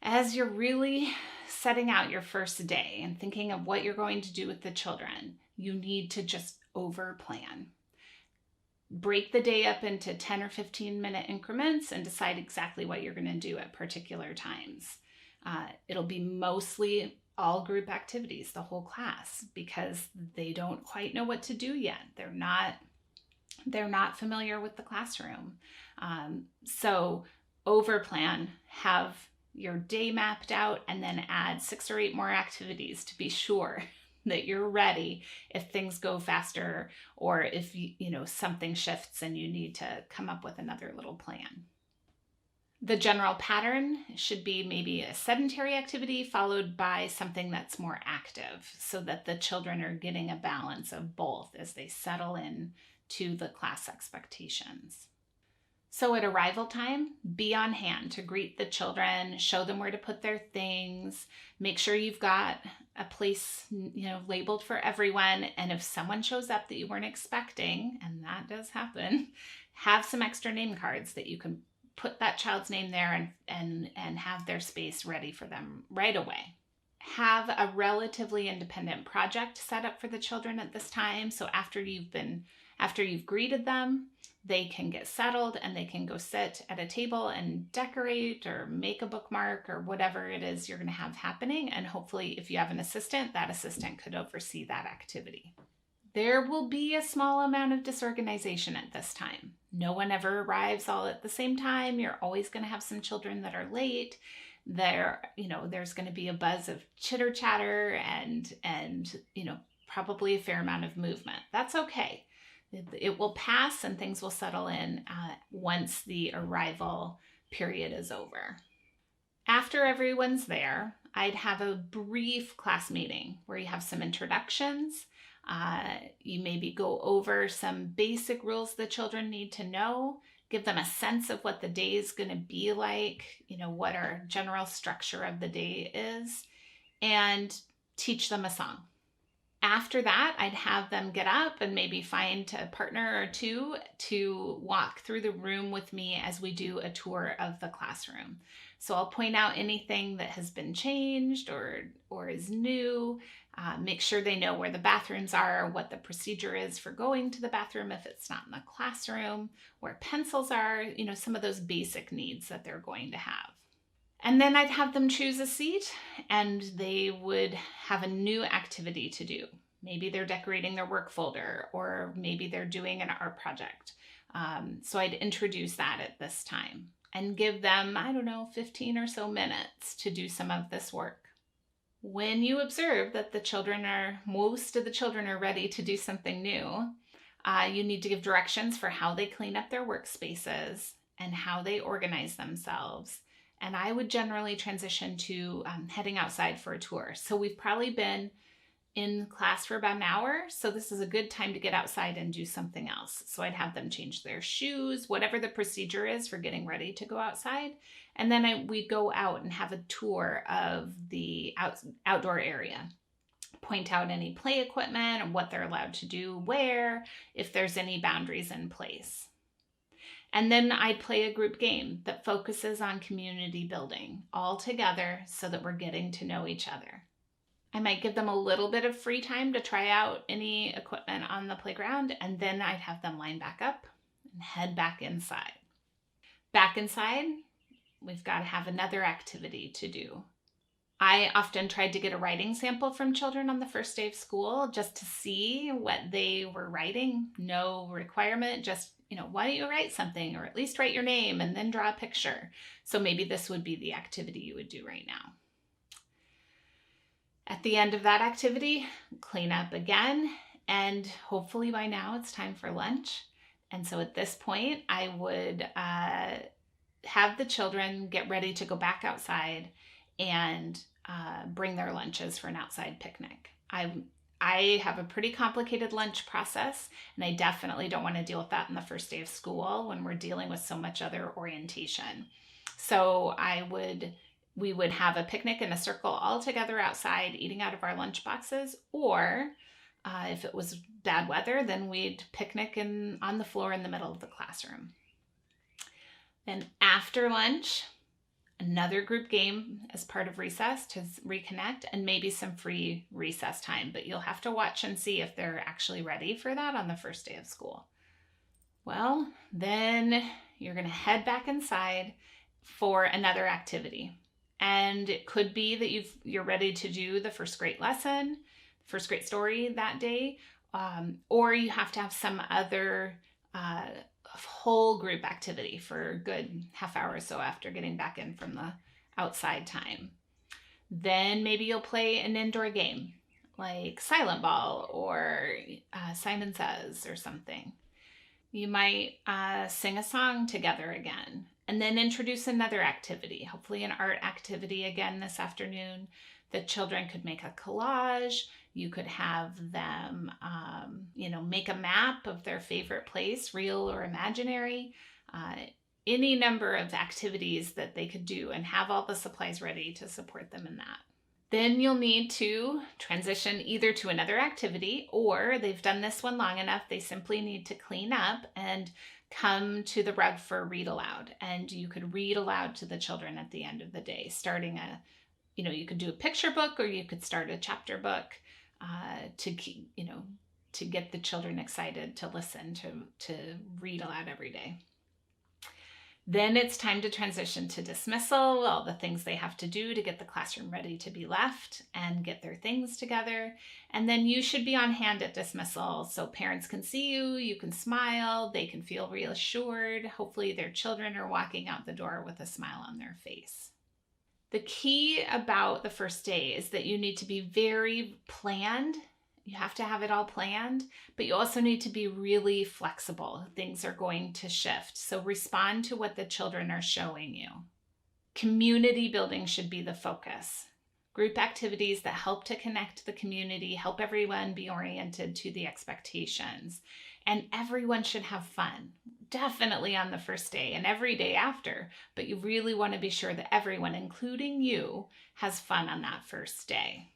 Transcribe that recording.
As you're really setting out your first day and thinking of what you're going to do with the children, you need to just over plan. Break the day up into 10 or 15 minute increments and decide exactly what you're going to do at particular times. It'll be mostly all group activities, the whole class, because they don't quite know what to do yet. They're not familiar with the classroom. So over plan, have your day mapped out, and then add 6 or 8 more activities to be sure that you're ready if things go faster, or if something shifts and you need to come up with another little plan. The general pattern should be maybe a sedentary activity followed by something that's more active, so that the children are getting a balance of both as they settle in to the class expectations. So at arrival time, be on hand to greet the children, show them where to put their things, make sure you've got a place, labeled for everyone. And if someone shows up that you weren't expecting, and that does happen, have some extra name cards that you can put that child's name there and have their space ready for them right away. Have a relatively independent project set up for the children at this time. So after you've greeted them, they can get settled and they can go sit at a table and decorate or make a bookmark or whatever it is you're going to have happening. And hopefully, if you have an assistant, that assistant could oversee that activity. There will be a small amount of disorganization at this time. No one ever arrives all at the same time. You're always going to have some children that are late. There's going to be a buzz of chitter chatter and probably a fair amount of movement. That's okay. It will pass and things will settle in once the arrival period is over. After everyone's there, I'd have a brief class meeting where you have some introductions. You maybe go over some basic rules the children need to know, give them a sense of what the day is going to be like, what our general structure of the day is, and teach them a song. After that, I'd have them get up and maybe find a partner or two to walk through the room with me as we do a tour of the classroom. So I'll point out anything that has been changed or is new, make sure they know where the bathrooms are, what the procedure is for going to the bathroom if it's not in the classroom, where pencils are, some of those basic needs that they're going to have. And then I'd have them choose a seat and they would have a new activity to do. Maybe they're decorating their work folder, or maybe they're doing an art project. So I'd introduce that at this time and give them, 15 or so minutes to do some of this work. When you observe that most of the children are ready to do something new, you need to give directions for how they clean up their workspaces and how they organize themselves. And I would generally transition to heading outside for a tour. So we've probably been in class for about an hour. So this is a good time to get outside and do something else. So I'd have them change their shoes, whatever the procedure is for getting ready to go outside. And then we'd go out and have a tour of the outdoor area. Point out any play equipment and what they're allowed to do where, if there's any boundaries in place. And then I'd play a group game that focuses on community building all together so that we're getting to know each other. I might give them a little bit of free time to try out any equipment on the playground, and then I'd have them line back up and head back inside. Back inside, we've got to have another activity to do. I often tried to get a writing sample from children on the first day of school just to see what they were writing. No requirement, just why don't you write something, or at least write your name and then draw a picture. So maybe this would be the activity you would do right now. At the end of that activity, clean up again, and hopefully by now it's time for lunch. And so at this point, I would have the children get ready to go back outside and bring their lunches for an outside picnic. I have a pretty complicated lunch process, and I definitely don't want to deal with that on the first day of school when we're dealing with so much other orientation. So we would have a picnic in a circle all together outside, eating out of our lunch boxes, or if it was bad weather, then we'd picnic on the floor in the middle of the classroom. Then after lunch, another group game as part of recess to reconnect, and maybe some free recess time. But you'll have to watch and see if they're actually ready for that on the first day of school. Well, then you're going to head back inside for another activity. And it could be that you're ready to do the first grade lesson, first grade story that day, or you have to have some other whole group activity for a good half hour or so after getting back in from the outside time. Then maybe you'll play an indoor game like Silent Ball or Simon Says or something. You might sing a song together again, and then introduce another activity, hopefully an art activity again this afternoon. The children could make a collage. You could have them, make a map of their favorite place, real or imaginary, any number of activities that they could do, and have all the supplies ready to support them in that. Then you'll need to transition either to another activity, or they've done this one long enough, they simply need to clean up and come to the rug for read aloud. And you could read aloud to the children at the end of the day, starting you could do a picture book, or you could start a chapter book to get the children excited to listen to read aloud every day. Then it's time to transition to dismissal, all the things they have to do to get the classroom ready to be left and get their things together. And then you should be on hand at dismissal so parents can see you, you can smile, they can feel reassured. Hopefully their children are walking out the door with a smile on their face. The key about the first day is that you need to be very planned. You have to have it all planned, but you also need to be really flexible. Things are going to shift. So respond to what the children are showing you. Community building should be the focus. Group activities that help to connect the community, help everyone be oriented to the expectations. And everyone should have fun, definitely on the first day and every day after. But you really want to be sure that everyone, including you, has fun on that first day.